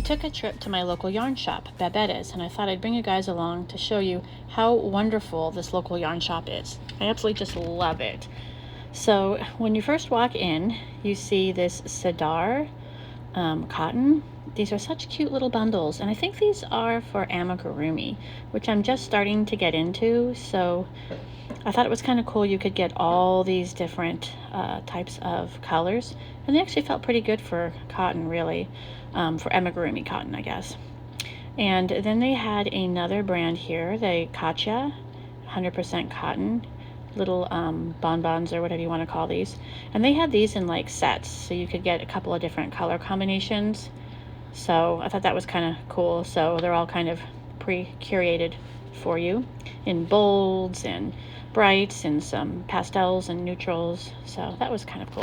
I took a trip to my local yarn shop, Babetta's, and I thought I'd bring you guys along to show you how wonderful this local yarn shop is. I absolutely just love it. So when you first walk in, you see this Sadar cotton. These are such cute little bundles, and I think these are for amigurumi, which I'm just starting to get into. So I thought it was kind of cool you could get all these different types of colors, and they actually felt pretty good for cotton, really, for amigurumi cotton, I guess. And then they had another brand here, the Katya 100% cotton, little bonbons or whatever you want to call these, and they had these in like sets, so you could get a couple of different color combinations. So I thought that was kind of cool. So they're all kind of pre-curated for you in bolds and brights and some pastels and neutrals. So that was kind of cool.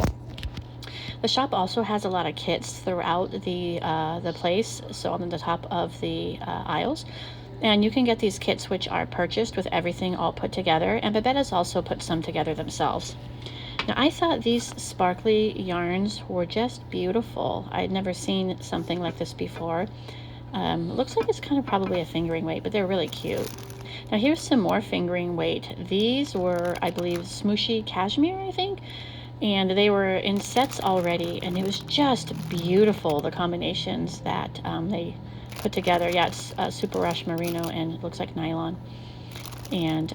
The shop also has a lot of kits throughout the place, so on the top of the aisles. And you can get these kits which are purchased with everything all put together, and Babetta's also put some together themselves. Now I thought these sparkly yarns were just beautiful. I'd never seen something like this before. Looks like it's kind of probably a fingering weight, but they're really cute. Now here's some more fingering weight. These were, I believe, smooshy cashmere, I think, and they were in sets already, and it was just beautiful, the combinations that they put together. Yeah, it's super rush merino, and it looks like nylon, and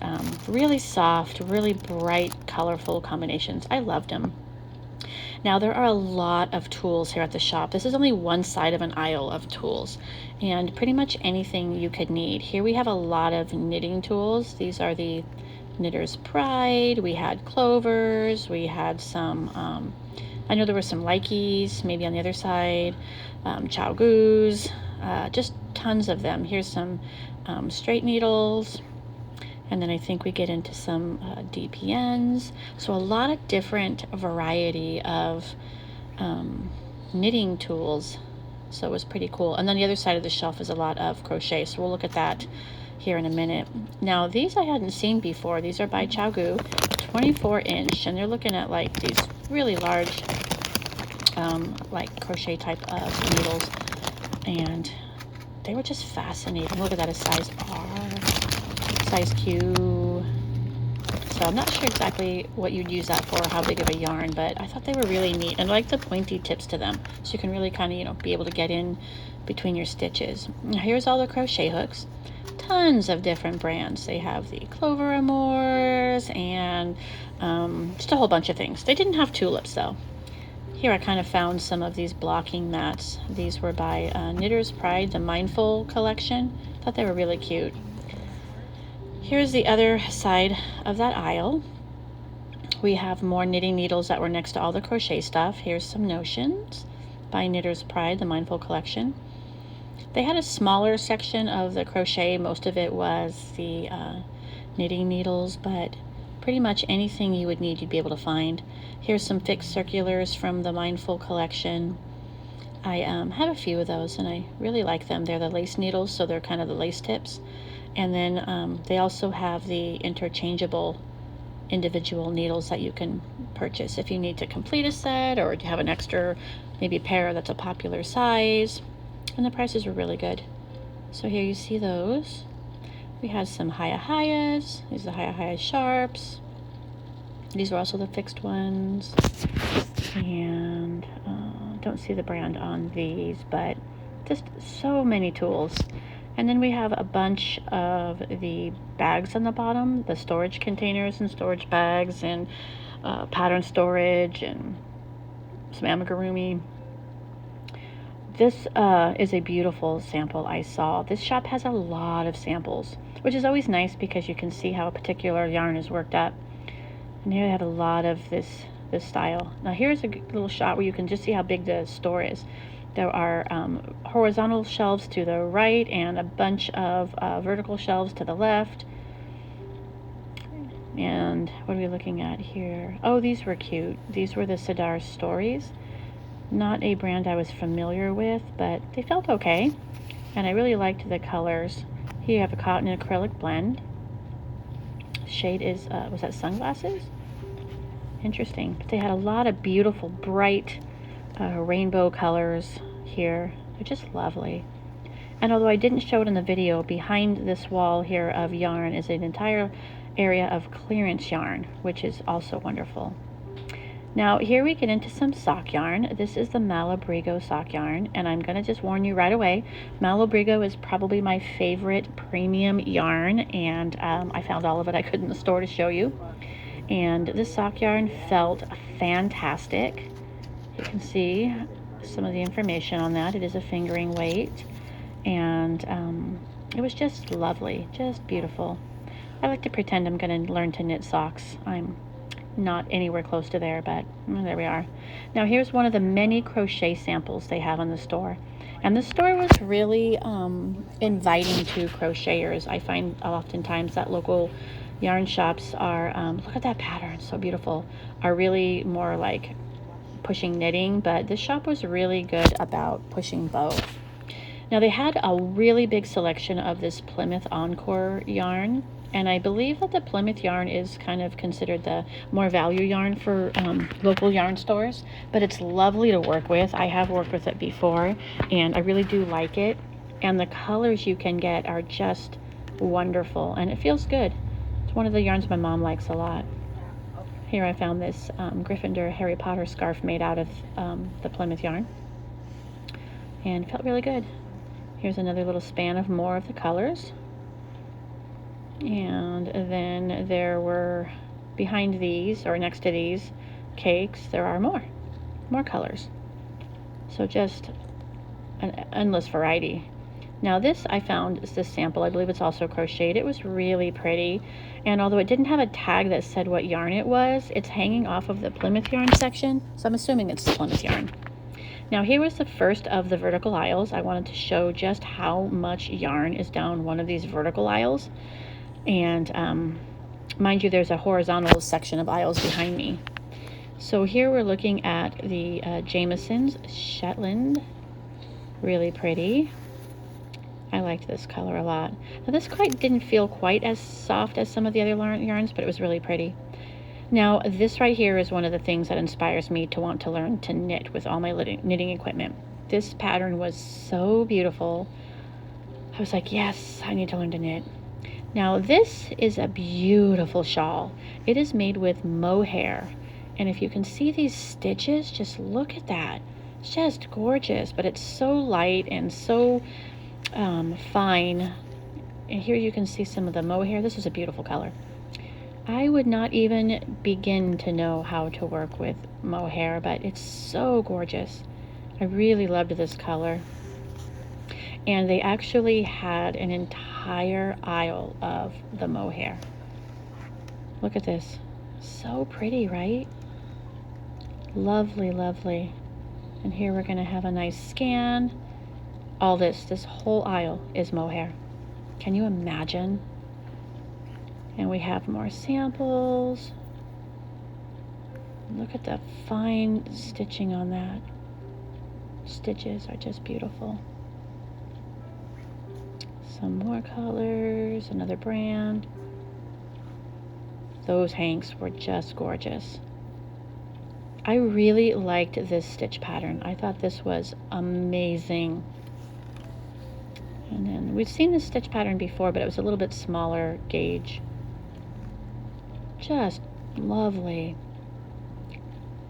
really soft, really bright, colorful combinations. I loved them. Now there are a lot of tools here at the shop. This is only one side of an aisle of tools, and pretty much anything you could need. Here we have a lot of knitting tools. These are the Knitter's Pride. We had clovers. We had some, I know there were some Likes, maybe on the other side, ChiaoGus, just tons of them. Here's some straight needles. And then I think we get into some DPNs. So a lot of different variety of knitting tools. So it was pretty cool. And then the other side of the shelf is a lot of crochet. So we'll look at that here in a minute. Now these I hadn't seen before. These are by ChiaoGu, 24-inch, and they're looking at like these really large like crochet type of needles, and they were just fascinating. Look at that, a size R, size Q. So I'm not sure exactly what you'd use that for, how big of a yarn, but I thought they were really neat, and I like the pointy tips to them, so you can really kind of, be able to get in between your stitches. Now here's all the crochet hooks. Tons of different brands. They have the Clover Amours and just a whole bunch of things. They didn't have tulips though. Here I kind of found some of these blocking mats. These were by Knitter's Pride, the Mindful collection. Thought they were really cute. Here's the other side of that aisle. We have more knitting needles that were next to all the crochet stuff. Here's some Notions by Knitter's Pride, the Mindful collection. They had a smaller section of the crochet. Most of it was the knitting needles, but pretty much anything you would need you'd be able to find. Here's some fixed circulars from the Mindful collection. I have a few of those, and I really like them. They're the lace needles, so they're kind of the lace tips. And then they also have the interchangeable individual needles that you can purchase if you need to complete a set, or you have an extra maybe pair that's a popular size. And the prices were really good. So here you see those. We had some Hiya-Hiyas. These are the Hiya-Hiya Sharps. These were also the fixed ones. And don't see the brand on these, but just so many tools. And then we have a bunch of the bags on the bottom, the storage containers and storage bags, and pattern storage, and some amigurumi. This is a beautiful sample I saw. This shop has a lot of samples, which is always nice because you can see how a particular yarn is worked up. And here they have a lot of this style. Now here's a little shot where you can just see how big the store is. There are horizontal shelves to the right and a bunch of vertical shelves to the left. And what are we looking at here? Oh, these were cute. These were the Sadar Stories. Not a brand I was familiar with, but they felt okay. And I really liked the colors. Here you have a cotton and acrylic blend. Shade is, was that Sunglasses? Interesting. But they had a lot of beautiful, bright rainbow colors here. They're just lovely. And although I didn't show it in the video, behind this wall here of yarn is an entire area of clearance yarn, which is also wonderful. Now here we get into some sock yarn. This is the Malabrigo sock yarn, and I'm going to just warn you right away, Malabrigo is probably my favorite premium yarn, and I found all of it I could in the store to show you. And this sock yarn felt fantastic. You can see some of the information on that. It is a fingering weight, and it was just lovely, just beautiful. I like to pretend I'm going to learn to knit socks. I'm not anywhere close to there, but there we are. Now here's one of the many crochet samples they have in the store, and the store was really inviting to crocheters. I find oftentimes that local yarn shops are look at that pattern, so beautiful, are really more like pushing knitting, but this shop was really good about pushing both. Now they had a really big selection of this Plymouth Encore yarn, and I believe that the Plymouth yarn is kind of considered the more value yarn for local yarn stores, but it's lovely to work with. I have worked with it before, and I really do like it. And the colors you can get are just wonderful, and it feels good. It's one of the yarns my mom likes a lot. Here I found this Gryffindor Harry Potter scarf made out of the Plymouth yarn, and felt really good. Here's another little span of more of the colors. And then there were, behind these, or next to these cakes, there are more colors. So just an endless variety. Now this I found is this sample. I believe it's also crocheted. It was really pretty, and although it didn't have a tag that said what yarn it was, it's hanging off of the Plymouth yarn section, so I'm assuming it's Plymouth yarn. Now here was the first of the vertical aisles. I wanted to show just how much yarn is down one of these vertical aisles. And mind you, there's a horizontal section of aisles behind me. So here we're looking at the Jamieson's Shetland. Really pretty. I liked this color a lot. Now this didn't feel quite as soft as some of the other yarns, but it was really pretty. Now this right here is one of the things that inspires me to want to learn to knit with all my knitting equipment. This pattern was so beautiful. I was like, yes, I need to learn to knit. Now this is a beautiful shawl. It is made with mohair, and if you can see these stitches, just look at that. It's just gorgeous, but it's so light and so fine. And here you can see some of the mohair. This is a beautiful color. I would not even begin to know how to work with mohair, but it's so gorgeous. I really loved this color. And they actually had an entire aisle of the mohair. Look at this. So pretty, right? Lovely, lovely. And here we're going to have a nice scan. All this whole aisle is mohair. Can you imagine? And we have more samples. Look at the fine stitching on that. Stitches are just beautiful. Some more colors, another brand. Those hanks were just gorgeous. I really liked this stitch pattern. I thought this was amazing. And then we've seen this stitch pattern before, but it was a little bit smaller gauge. Just lovely.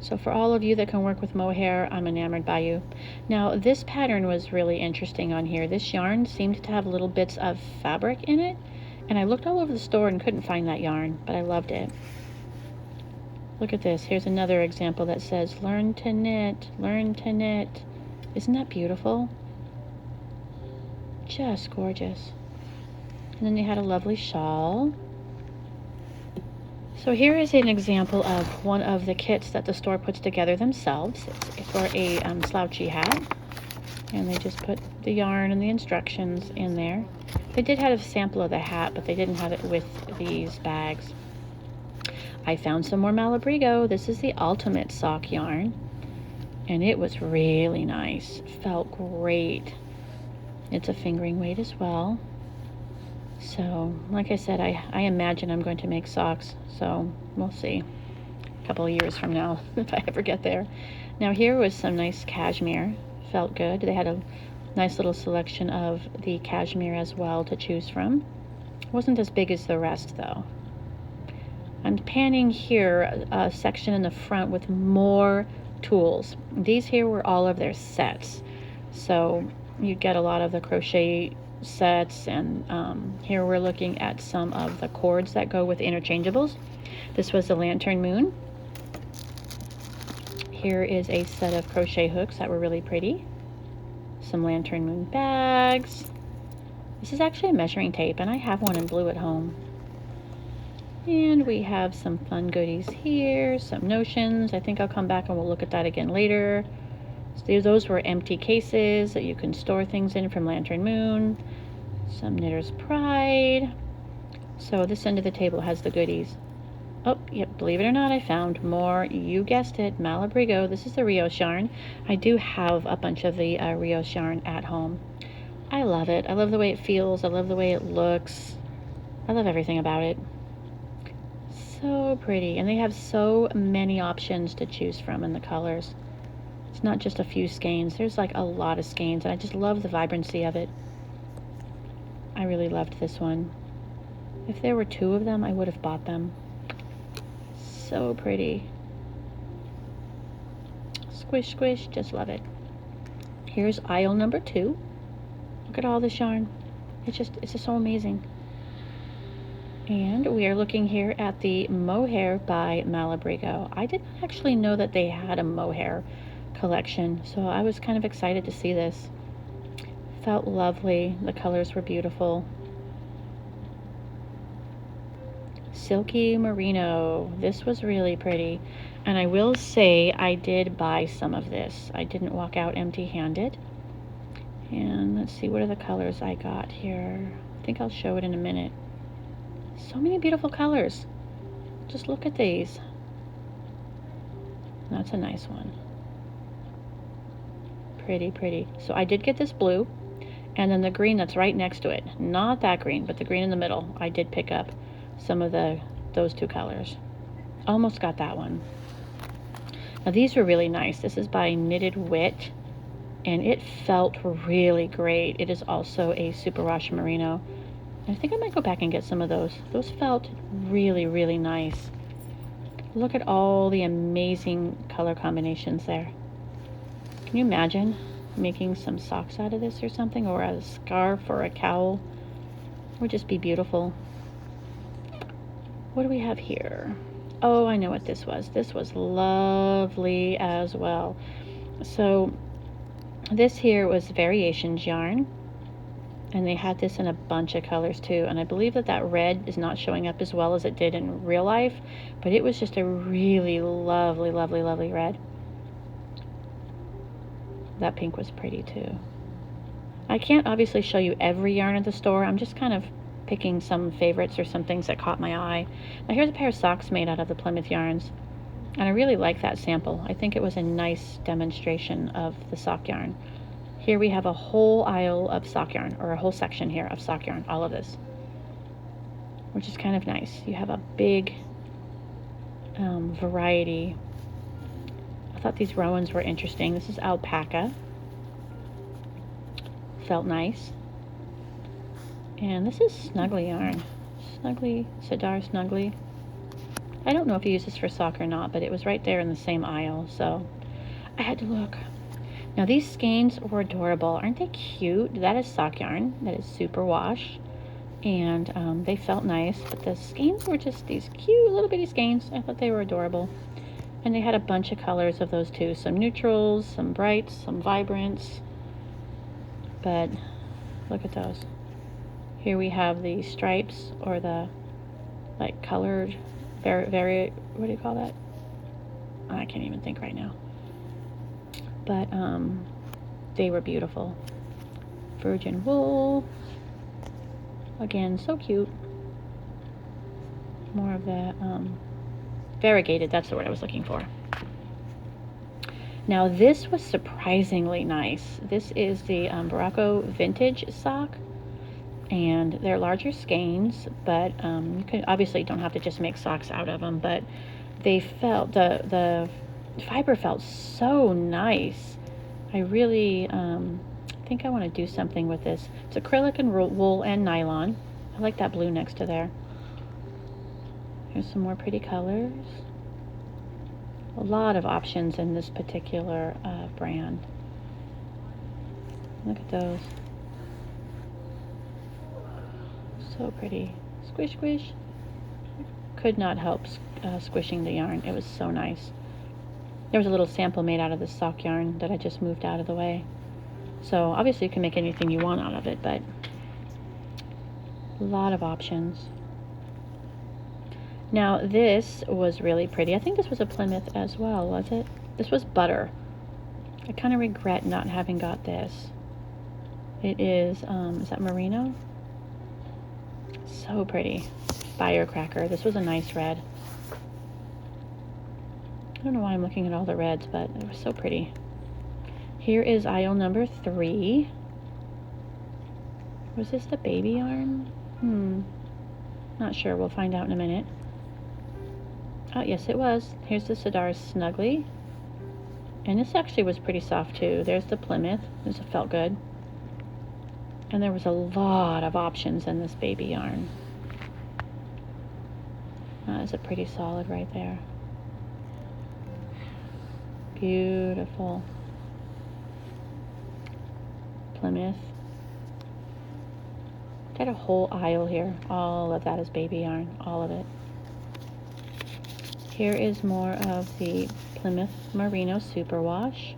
So for all of you that can work with mohair, I'm enamored by you. Now this pattern was really interesting on here. This yarn seemed to have little bits of fabric in it, and I looked all over the store and couldn't find that yarn, but I loved it. Look at this. Here's another example that says, learn to knit, learn to knit. Isn't that beautiful? Just gorgeous. And then they had a lovely shawl. So here is an example of one of the kits that the store puts together themselves. It's for a slouchy hat, and they just put the yarn and the instructions in there. They did have a sample of the hat, but they didn't have it with these bags. I found some more Malabrigo. This is the Ultimate Sock yarn, and it was really nice. It felt great. It's a fingering weight as well. So, like I said, I imagine I'm going to make socks, so we'll see a couple of years from now if I ever get there. Now here was some nice cashmere. Felt good. They had a Nice little selection of the cashmere as well to choose from. Wasn't as big as the rest though. I'm panning here a section in the front with more tools. These here were all of their sets. So you get a lot of the crochet sets, and here we're looking at some of the cords that go with interchangeables. This was the Lantern Moon. Here is a set of crochet hooks that were really pretty. Some Lantern Moon bags. This is actually a measuring tape, and I have one in blue at home. And we have some fun goodies here, some notions. I think I'll come back and we'll look at that again later. So those were empty cases that you can store things in from Lantern Moon. Some Knitter's Pride. So this end of the table has the goodies. Oh, yep, believe it or not, I found more. You guessed it, Malabrigo. This is the Rios yarn. I do have a bunch of the Rios yarn at home. I love it. I love the way it feels. I love the way it looks. I love everything about it. So pretty, and they have so many options to choose from in the colors. It's not just a few skeins. There's like a lot of skeins, and I just love the vibrancy of it. I really loved this one. If there were 2 of them, I would have bought them. So pretty. Squish, squish, just love it. Here's aisle number 2. Look at all this yarn. It's just so amazing. And we are looking here at the Mohair by Malabrigo. I didn't actually know that they had a mohair collection, so I was kind of excited to see this. Felt lovely. The colors were beautiful. Silky Merino. This was really pretty. And I will say I did buy some of this. I didn't walk out empty-handed. And let's see, what are the colors I got here? I think I'll show it in a minute. So many beautiful colors. Just look at these. That's a nice one. Pretty, pretty. So I did get this blue, and then the green that's right next to it. Not that green, but the green in the middle. I did pick up some of those 2 colors. Almost got that one. Now these were really nice. This is by Knitted Wit, and it felt really great. It is also a superwash merino. I think I might go back and get some of those. Those felt really, really nice. Look at all the amazing color combinations there. Can you imagine making some socks out of this or something, or a scarf or a cowl? It would just be beautiful. What do we have here? Oh, I know what this was. This was lovely as well. So this here was Variations yarn, and they had this in a bunch of colors too, and I believe that red is not showing up as well as it did in real life, but it was just a really lovely, lovely, lovely red. That pink was pretty too. I can't obviously show you every yarn at the store. I'm just kind of picking some favorites or some things that caught my eye. Now here's a pair of socks made out of the Plymouth yarns, and I really like that sample. I think it was a nice demonstration of the sock yarn. Here we have a whole aisle of sock yarn, or a whole section here of sock yarn, all of this, which is kind of nice. You have a big variety. I thought these Rowans were interesting. This is alpaca. Felt nice. And this is Snuggly yarn. Snuggly, Sidar Snuggly. I don't know if you use this for sock or not, but it was right there in the same aisle, so I had to look. Now these skeins were adorable. Aren't they cute? That is sock yarn. That is super wash. And they felt nice, but the skeins were just these cute little bitty skeins. I thought they were adorable. And they had a bunch of colors of those too. Some neutrals, some brights, some vibrants. But look at those. Here we have the stripes, or the like colored, very, what do you call that? I can't even think right now. But they were beautiful. Virgin wool. Again, so cute. More of the variegated, that's the word I was looking for. Now this was surprisingly nice. This is the Barocco Vintage sock, and they're larger skeins, but you can obviously don't have to just make socks out of them, but they felt, the fiber felt so nice. I think think I want to do something with this. It's acrylic and wool and nylon. I like that blue next to there. Here's some more pretty colors. A lot of options in this particular brand. Look at those. So pretty. Squish, squish. Could not help squishing the yarn. It was so nice. There was a little sample made out of this sock yarn that I just moved out of the way. So obviously you can make anything you want out of it, but a lot of options. Now this was really pretty. I think this was a Plymouth as well, was it? This was butter. I kind of regret not having got this. It is that merino? So pretty. Firecracker. This was a nice red. I don't know why I'm looking at all the reds, but it was so pretty. Here is aisle number 3. Was this the baby yarn? Not sure. We'll find out in a minute. Oh, yes, it was. Here's the Sidars Snuggly. And this actually was pretty soft, too. There's the Plymouth. This felt good. And there was a lot of options in this baby yarn. That is a pretty solid right there. Beautiful. Plymouth. Got a whole aisle here. All of that is baby yarn. All of it. Here is more of the Plymouth Merino Superwash.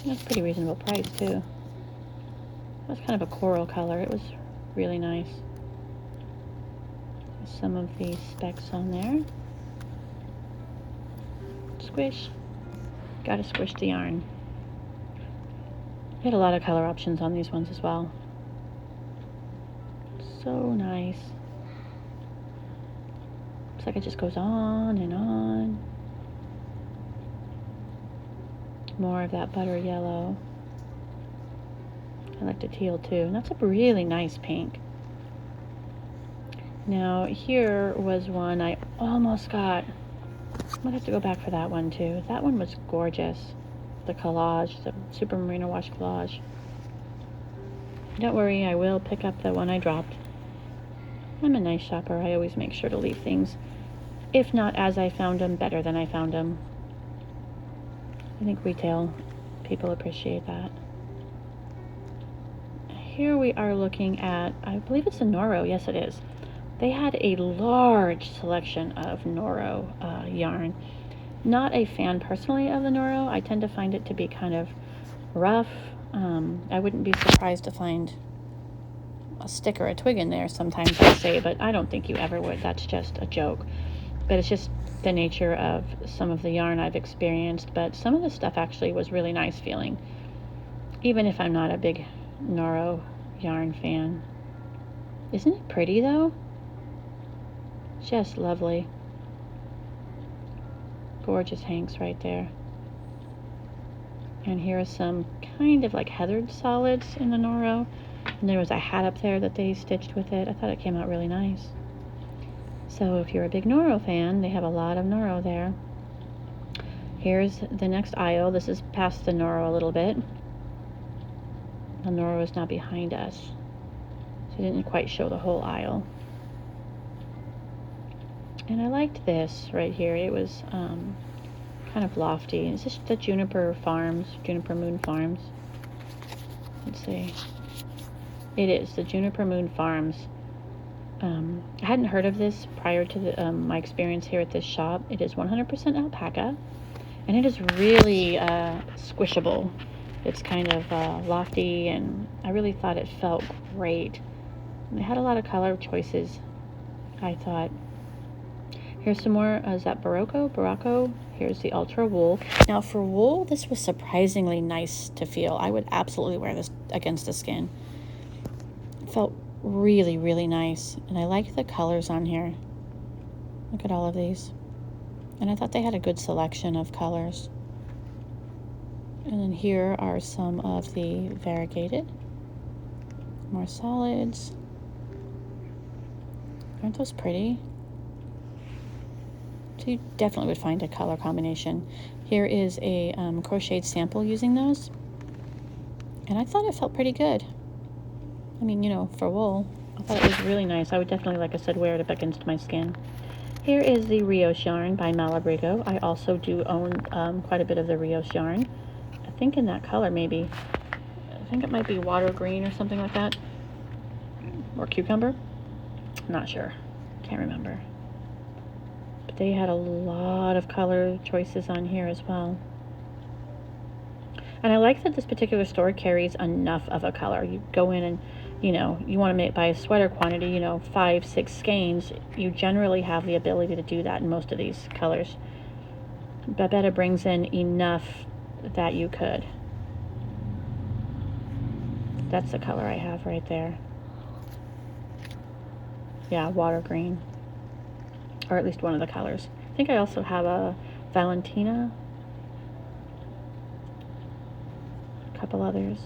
That's a pretty reasonable price too. It was kind of a coral color. It was really nice. Some of the specs on there. Squish. Gotta squish the yarn. Had a lot of color options on these ones as well. So nice. Looks like it just goes on and on. More of that butter yellow. I like the teal too. And that's a really nice pink. Now here was one I almost got. I might have to go back for that one too. That one was gorgeous. The collage, the Super Merino Wash collage. Don't worry, I will pick up the one I dropped. I'm a nice shopper. I always make sure to leave things, if not as I found them, better than I found them. I think retail people appreciate that. Here we are looking at, I believe it's a Noro. Yes, it is. They had a large selection of Noro yarn. Not a fan personally of the Noro. I tend to find it to be kind of rough. I wouldn't be surprised to find a stick or a twig in there sometimes, I say, but I don't think you ever would. That's just a joke. But it's just the nature of some of the yarn I've experienced. But some of the stuff actually was really nice feeling, even if I'm not a big Noro yarn fan. Isn't it pretty though? Just lovely. Gorgeous hanks right there. And here are some kind of like heathered solids in the Noro. And there was a hat up there that they stitched with it. I thought it came out really nice. So if you're a big Noro fan, they have a lot of Noro there. Here's the next aisle. This is past the Noro a little bit. The Noro is now behind us. So it didn't quite show the whole aisle. And I liked this right here. It was kind of lofty. Is this the Juniper Farms, Juniper Moon Farms? Let's see. It is the Juniper Moon Farms. I hadn't heard of this prior to my experience here at this shop. It is 100% alpaca, and it is really squishable. It's kind of lofty, and I really thought it felt great. And it had a lot of color choices, I thought. Here's some more, is that Barocco? Here's the Ultra Wool. Now for wool, this was surprisingly nice to feel. I would absolutely wear this against the skin. It felt really, really nice. And I like the colors on here. Look at all of these. And I thought they had a good selection of colors. And then here are some of the variegated. More solids. Aren't those pretty? So you definitely would find a color combination. Here is a crocheted sample using those. And I thought it felt pretty good. I mean, you know, for wool, I thought it was really nice. I would definitely, like I said, wear it up against my skin. Here is the Rios yarn by Malabrigo. I also do own quite a bit of the Rios yarn. I think in that color, maybe. I think it might be water green or something like that. Or cucumber. Not sure. Can't remember. But they had a lot of color choices on here as well. And I like that this particular store carries enough of a color. You go in and, you know, you want to buy a sweater quantity, you know, 5, 6 skeins. You generally have the ability to do that in most of these colors. Babetta brings in enough that you could. That's the color I have right there. Yeah, water green. Or at least one of the colors. I think I also have a Valentina. A couple others.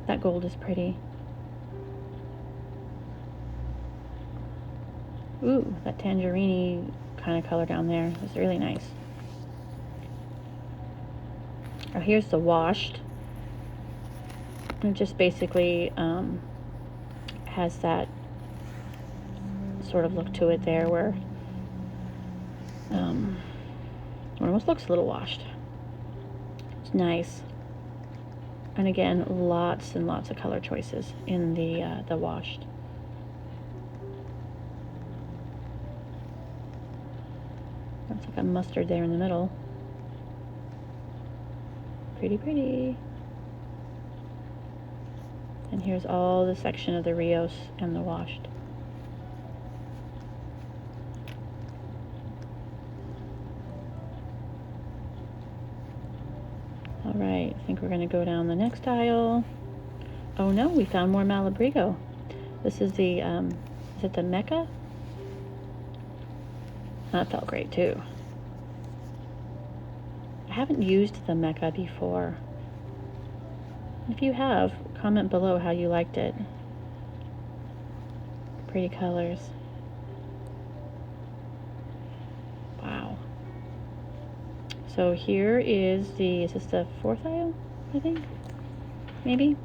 That gold is pretty. Ooh, that tangerine kind of color down there is really nice. Oh, here's the washed. It just basically has that sort of look to it there where it almost looks a little washed. It's nice. And again, lots and lots of color choices in the washed. Looks like a mustard there in the middle. Pretty, pretty. And here's all the section of the Rios and the washed. All right, I think we're gonna go down the next aisle. Oh no, we found more Malabrigo. This is the, is it the Mecca? That felt great too. I haven't used the Mecca before. If you have, comment below how you liked it. Pretty colors. Wow. So here is this the 4th aisle, I think? Maybe?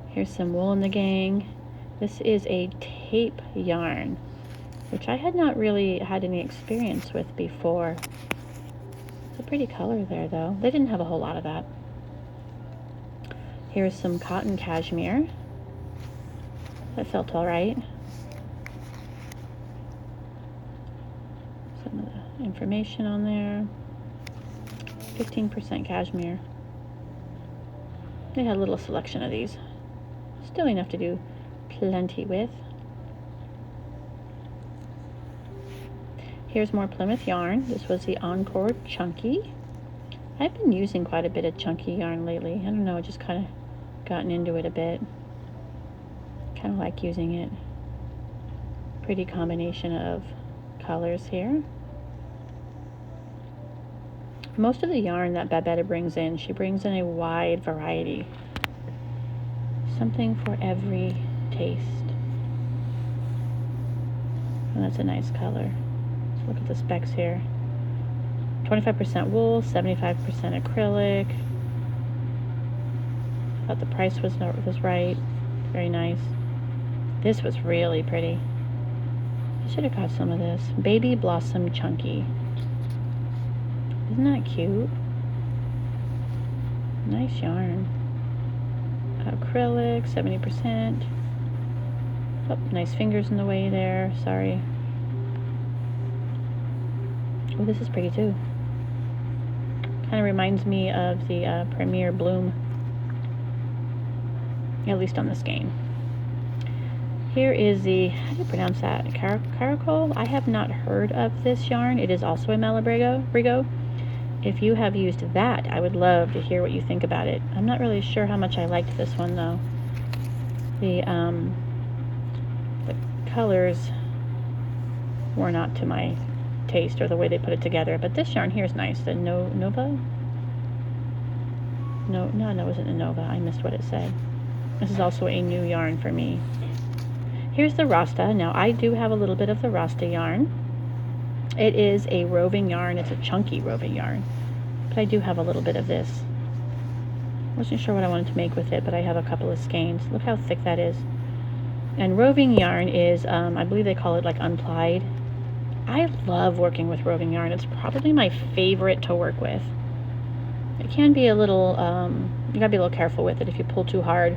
Here's some Wool and the Gang. This is a tape yarn, which I had not really had any experience with before. It's a pretty color there though. They didn't have a whole lot of that. Here's some cotton cashmere. That felt all right. Some of the information on there. 15% cashmere. They had a little selection of these. Still enough to do plenty with. Here's more Plymouth yarn. This was the Encore Chunky. I've been using quite a bit of chunky yarn lately. I don't know, just kind of gotten into it a bit. Kind of like using it. Pretty combination of colors here. Most of the yarn that Babetta brings in, she brings in a wide variety. Something for every taste. And that's a nice color. Let's look at the specs here. 25% wool, 75% acrylic. Thought the price was right. Very nice. This was really pretty. I should have got some of this. Baby Blossom Chunky. Isn't that cute? Nice yarn. Acrylic, 70%. Oh, nice fingers in the way there. Sorry. Oh, this is pretty too. Kind of reminds me of the Premier Bloom. At least on the skein. Here is the, how do you pronounce that? Caracol? I have not heard of this yarn. It is also a Malabrigo. If you have used that, I would love to hear what you think about it. I'm not really sure how much I liked this one though. The colors were not to my taste or the way they put it together, but this yarn here is nice. The Nova? No, it wasn't a Nova. I missed what it said. This is also a new yarn for me. Here's the Rasta. Now I do have a little bit of the Rasta yarn. It is a roving yarn. It's a chunky roving yarn. But I do have a little bit of this. Wasn't sure what I wanted to make with it, but I have a couple of skeins. Look how thick that is. And roving yarn is, I believe they call it like unplied. I love working with roving yarn. It's probably my favorite to work with. It can be a little, you gotta be a little careful with it. If you pull too hard,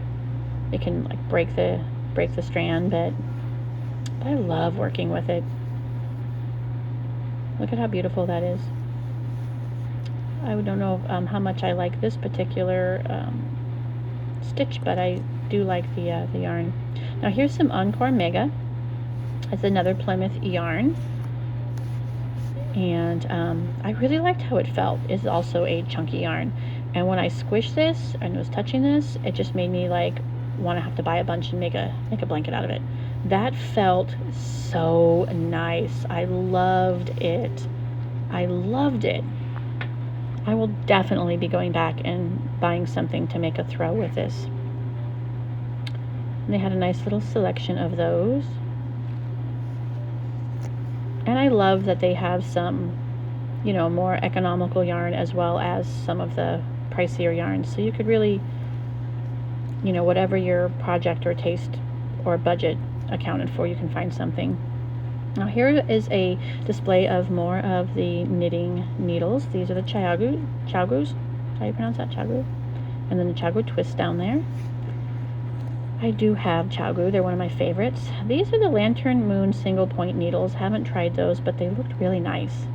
it can like break the strand, but I love working with it. Look at how beautiful that is. I don't know how much I like this particular stitch, but I do like the yarn. Now here's some Encore Mega. It's another Plymouth yarn, and I really liked how it felt. It's also a chunky yarn, and when I squished this and was touching this, it just made me like want to have to buy a bunch and make a blanket out of it. That felt so nice. I loved it. I loved it. I will definitely be going back and buying something to make a throw with this. And they had a nice little selection of those. And I love that they have some, you know, more economical yarn as well as some of the pricier yarns. So you could really, you know, whatever your project or taste or budget accounted for, you can find something. Now here is a display of more of the knitting needles. These are the Chiaogus. How do you pronounce that? Chiaogu? And then the Chiaogu twist down there. I do have Chiaogu. They're one of my favorites. These are the Lantern Moon single point needles. Haven't tried those, but they looked really nice.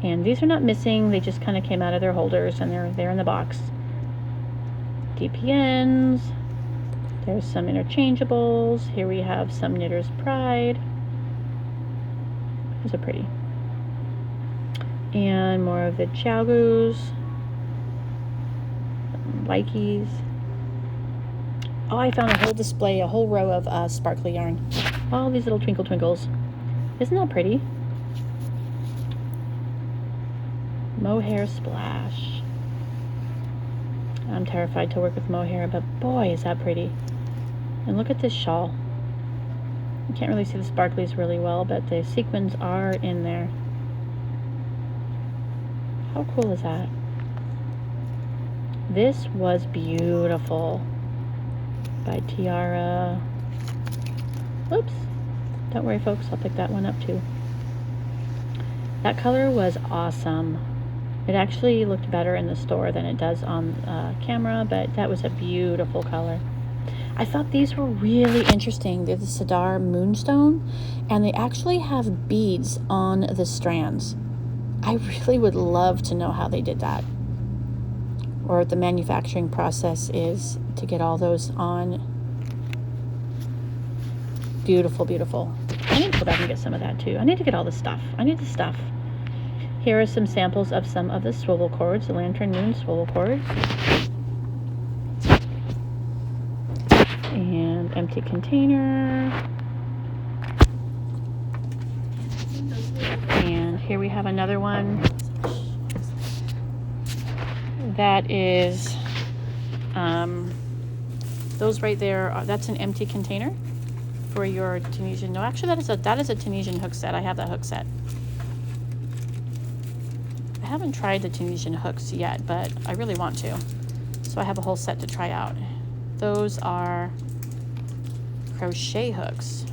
And these are not missing. They just kind of came out of their holders and they're there in the box. DPNs. There's some interchangeables. Here we have some Knitter's Pride. Those are pretty. And more of the Chiaogus. Likeys. Oh, I found a whole display, a whole row of sparkly yarn. All these little twinkle twinkles. Isn't that pretty? Mohair Splash. I'm terrified to work with mohair, but boy, is that pretty. And look at this shawl. You can't really see the sparklies really well, but the sequins are in there. How cool is that? This was beautiful. By Tiara. Whoops. Don't worry, folks. I'll pick that one up too. That color was awesome. It actually looked better in the store than it does on camera, but that was a beautiful color. I thought these were really interesting. They're the Sidar Moonstone, and they actually have beads on the strands. I really would love to know how they did that, or what the manufacturing process is to get all those on. Beautiful, beautiful. I need to go back and get some of that too. I need to get all the stuff. I need the stuff. Here are some samples of some of the swivel cords, the Lantern Moon swivel cords. And empty container. And here we have another one that is, those right there, that's an empty container for your Tunisian. No, actually that is a Tunisian hook set. I have that hook set. I haven't tried the Tunisian hooks yet, but I really want to. So I have a whole set to try out. Those are crochet hooks,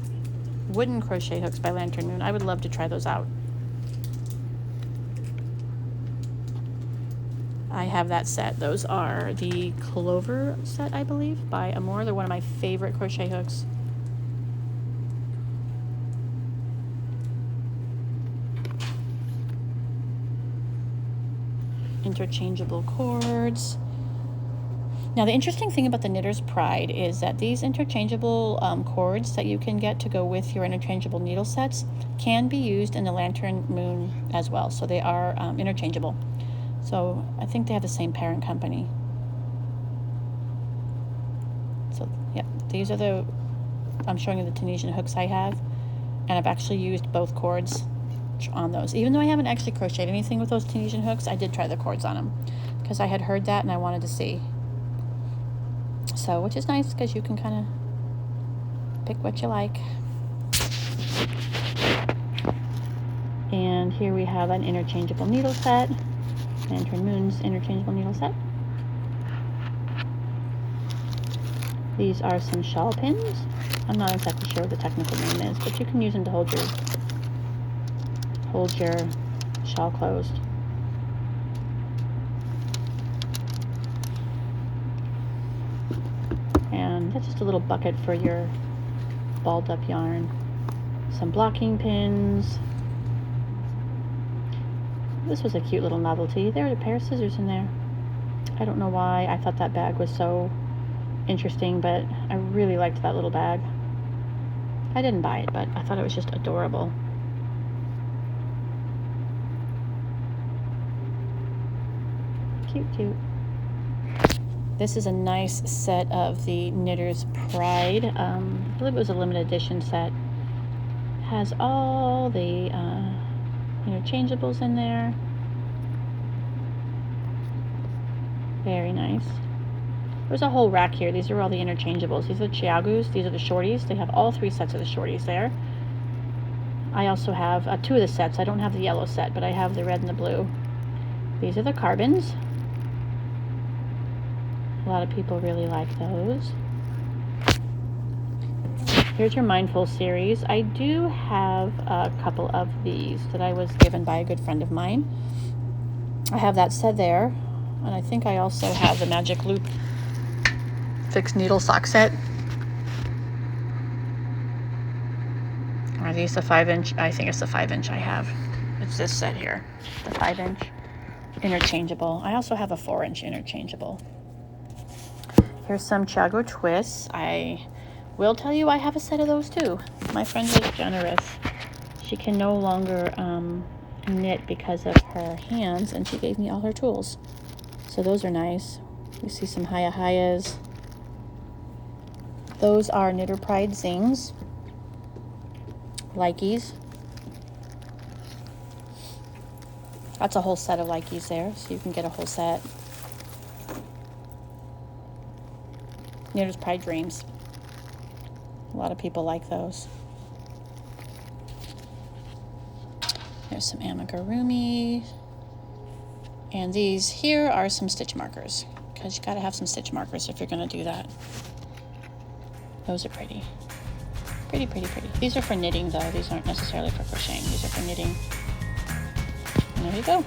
wooden crochet hooks by Lantern Moon. I would love to try those out. I have that set. Those are the Clover set, I believe, by Amore. They're one of my favorite crochet hooks. Interchangeable cords. Now the interesting thing about the Knitter's Pride is that these interchangeable cords that you can get to go with your interchangeable needle sets can be used in the Lantern Moon as well. So they are interchangeable. So I think they have the same parent company. So yeah, these are the, I'm showing you the Tunisian hooks I have, and I've actually used both cords on those. Even though I haven't actually crocheted anything with those Tunisian hooks, I did try the cords on them because I had heard that and I wanted to see. So, which is nice because you can kind of pick what you like. And here we have an interchangeable needle set. Lantern Moon's interchangeable needle set. These are some shawl pins. I'm not exactly sure what the technical name is, but you can use them to hold your shawl closed. And that's just a little bucket for your balled up yarn. Some blocking pins. This was a cute little novelty. There are a pair of scissors in there. I don't know why I thought that bag was so interesting, but I really liked that little bag. I didn't buy it, but I thought it was just adorable. Cute, cute. This is a nice set of the Knitter's Pride. I believe it was a limited edition set. Has all the interchangeables in there. Very nice. There's a whole rack here. These are all the interchangeables. These are the Chiagus. These are the shorties. They have all 3 sets of the shorties there. I also have 2 of the sets. I don't have the yellow set, but I have the red and the blue. These are the carbons. A lot of people really like those. Here's your Mindful series. I do have a couple of these that I was given by a good friend of mine. I have that set there, and I think I also have the Magic Loop fixed needle sock set. Are these the 5-inch? I think it's the 5-inch I have. It's this set here, the 5-inch interchangeable. I also have a 4-inch interchangeable. Here's some Chiago twists. I will tell you I have a set of those too. My friend was generous. She can no longer knit because of her hands, and she gave me all her tools. So those are nice. You see some Hayas. Those are Knitter's Pride Zings. Likeys. That's a whole set of Likeys there, so you can get a whole set. Knitter's Pride Dreams. A lot of people like those. There's some amigurumi. And these here are some stitch markers, because you got to have some stitch markers if you're going to do that. Those are pretty. Pretty, pretty, pretty. These are for knitting, though. These aren't necessarily for crocheting. These are for knitting. And there you go.